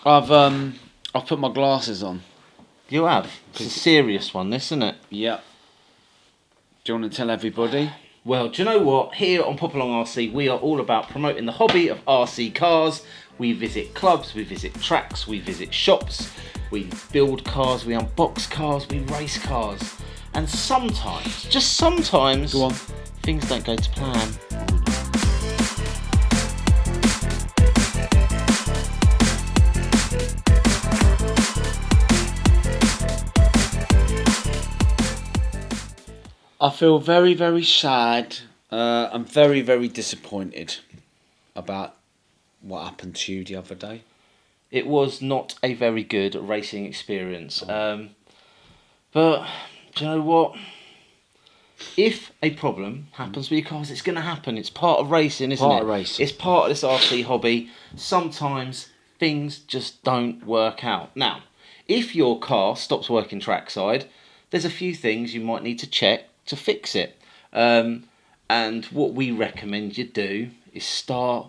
I've put my glasses on. You have? It's a serious one, this, isn't it? Yeah. Do you want to tell everybody? Well, do you know what? Here on Pop Along RC, we are all about promoting the hobby of RC cars. We visit clubs, we visit tracks, we visit shops, we build cars, we unbox cars, we race cars. And sometimes, just sometimes, Go on. things don't go to plan. I feel very, very sad. I'm very, very disappointed about what happened to you the other day. It was not a very good racing experience. But do you know what? If a problem happens with your cars, it's going to happen. It's part of racing, isn't it? Part of racing. It's part of this RC hobby. Sometimes things just don't work out. Now, if your car stops working trackside, there's a few things you might need to check to fix it. And what we recommend you do is start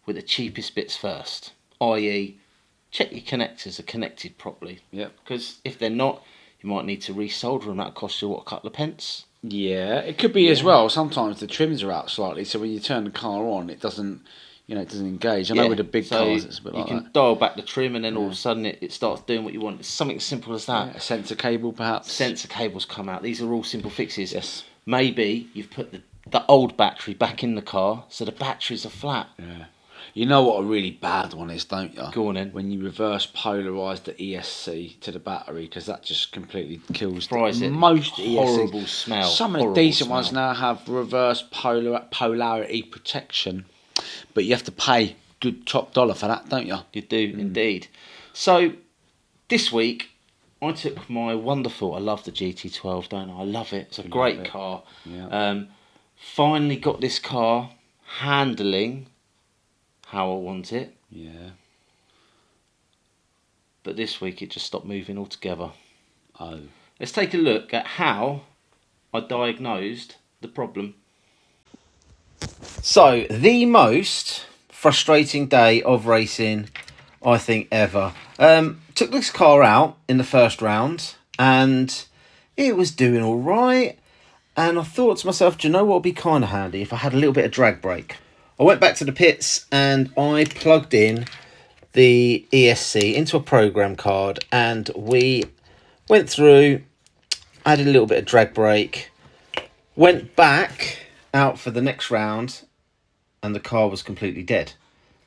with the cheapest bits first, i.e. check your connectors are connected properly. Yeah. Because if they're not, you might need to resolder them. That'll cost you, what, a couple of pence? Yeah, it could be as well. Sometimes the trims are out slightly, so when you turn the car on, it doesn't engage. I know with the big cars it's a bit like that. You can dial back the trim and then all of a sudden it starts doing what you want. It's something as simple as that. Yeah, a sensor cable perhaps. Sensor cables come out. These are all simple fixes. Yes. Maybe you've put the old battery back in the car, so the batteries are flat. Yeah. You know what a really bad one is, don't you? Go on then. When you reverse polarise the ESC to the battery, because that just completely kills most ESC. Horrible smell. Some of the decent ones now have reverse polarity protection, but you have to pay good top dollar for that, don't you? You do indeed. So this week I took my wonderful, I love the GT12, don't I? I love it. It's a great car. Yeah. Finally got this car handling how I want it. Yeah. But this week it just stopped moving altogether. Oh. Let's take a look at how I diagnosed the problem. So, the most frustrating day of racing, I think, ever. Took this car out in the first round and it was doing all right. And I thought to myself, do you know what would be kind of handy if I had a little bit of drag brake? I went back to the pits and I plugged in the ESC into a program card and we went through, added a little bit of drag brake, went back out for the next round and the car was completely dead.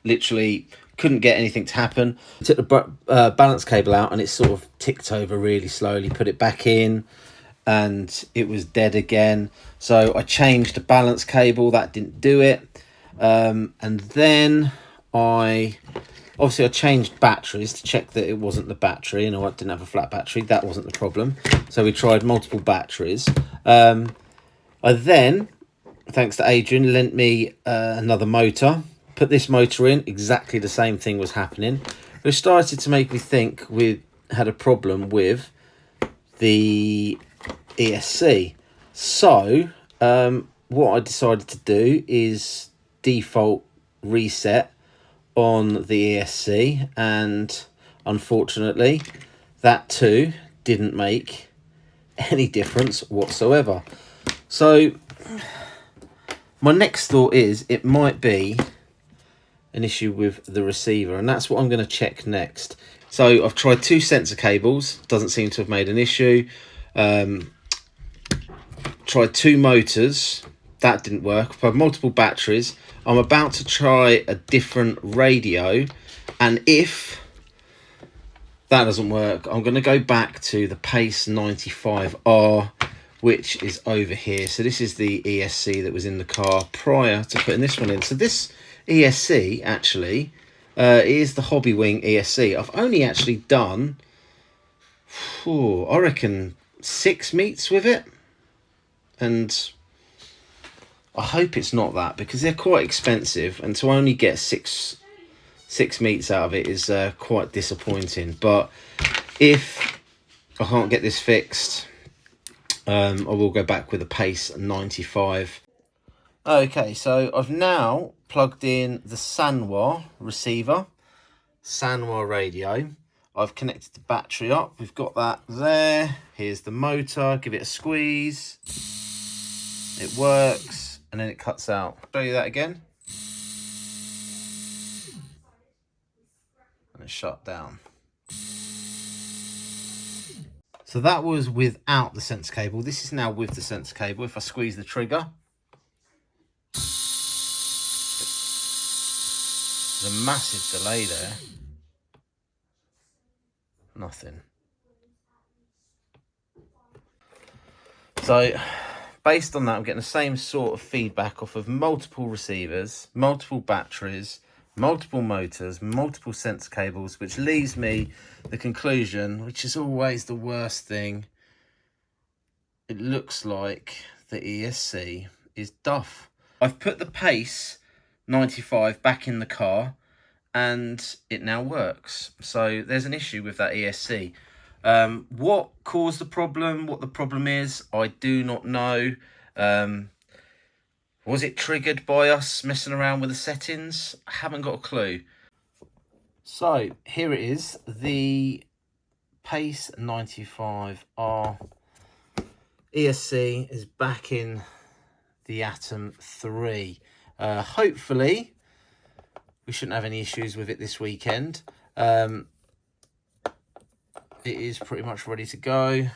Literally couldn't get anything to happen. Took the balance cable out and it sort of ticked over really slowly, put it back in and it was dead again. So I changed the balance cable, that didn't do it. And then I changed batteries to check that it wasn't the battery and I didn't have a flat battery. That wasn't the problem. So we tried multiple batteries. I then, thanks to Adrian, lent me another motor. Put this motor in, exactly the same thing was happening. It started to make me think we had a problem with the ESC. So what I decided to do is default reset on the ESC, and unfortunately that too didn't make any difference whatsoever. So my next thought is it might be an issue with the receiver, and that's what I'm going to check next. So I've tried two sensor cables, doesn't seem to have made an issue. Tried two motors, that didn't work. I've had multiple batteries. I'm about to try a different radio, and if that doesn't work, I'm going to go back to the Pace 95R, which is over here. So this is the ESC that was in the car prior to putting this one in. So this ESC actually is the Hobby Wing ESC. I've only actually done, I reckon, 6 meets with it, and I hope it's not that, because they're quite expensive, and to only get six meets out of it is quite disappointing. But if I can't get this fixed, I will go back with a Pace 95. Okay, so I've now plugged in the Sanwa receiver. Sanwa radio. I've connected the battery up. We've got that there. Here's the motor. Give it a squeeze. It works, and then it cuts out. Show you that again. And it's shut down. So that was without the sensor cable. This is now with the sensor cable. If I squeeze the trigger, there's a massive delay there. Nothing. So based on that, I'm getting the same sort of feedback off of multiple receivers, multiple batteries, multiple motors, multiple sensor cables, which leaves me the conclusion, which is always the worst thing. It looks like the ESC is duff. I've put the Pace 95 back in the car and it now works. So there's an issue with that ESC. What caused the problem, what the problem is, I do not know. Was it triggered by us messing around with the settings? I haven't got a clue. So here it is, the Pace 95R ESC is back in the Atom 3. Hopefully we shouldn't have any issues with it this weekend. It is pretty much ready to go.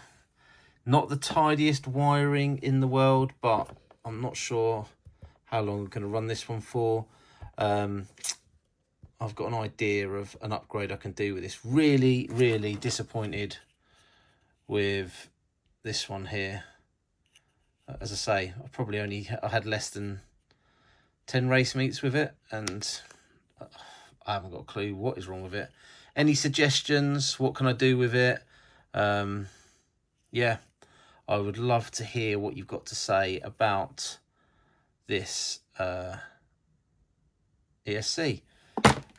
Not the tidiest wiring in the world, but I'm not sure how long I'm going to run this one for. I've got an idea of an upgrade I can do with this. Really disappointed with this one here. As I say, I had less than 10 race meets with it, and I haven't got a clue what is wrong with it. Any suggestions? What can I do with it? Yeah, I would love to hear what you've got to say about this ESC,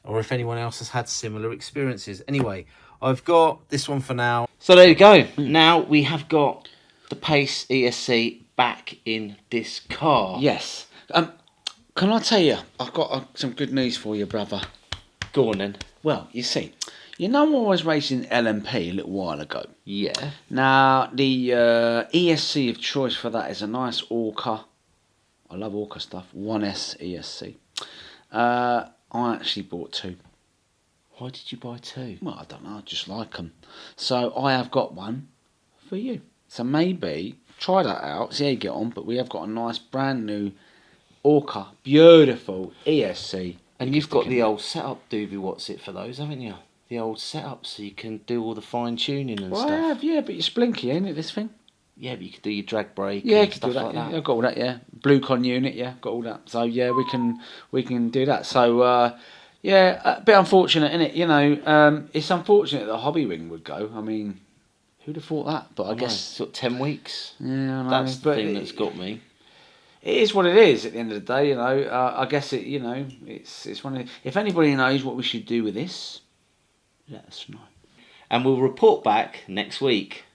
or if anyone else has had similar experiences. Anyway, I've got this one for now. So there you go. Now we have got the Pace ESC back in this car. Yes. Can I tell you, I've got some good news for you, brother. Go on then. Well, you see, I was racing LMP a little while ago. Yeah. Now, the ESC of choice for that is a nice Orca. I love Orca stuff. 1S ESC. I actually bought two. Why did you buy two? Well, I don't know. I just like them. So I have got one for you. So maybe try that out. See how you get on. But we have got a nice brand new Orca, beautiful ESC. And you've got the old setup doobie what's it for those, haven't you? The old setup, so you can do all the fine tuning and stuff. I have, yeah, but you're splinky, ain't it, this thing? Yeah, but you could do your drag brake and stuff do that, like that. I've got all that, yeah. Blue con unit, yeah, got all that. So yeah, we can do that. So yeah, a bit unfortunate, isn't it? It's unfortunate that the hobby ring would go. I mean, who'd have thought that? But I guess sort of 10 weeks. Yeah, I know. That's the thing that's got me. It is what it is at the end of the day, I guess it's one of the, if anybody knows what we should do with this, let us know. And we'll report back next week.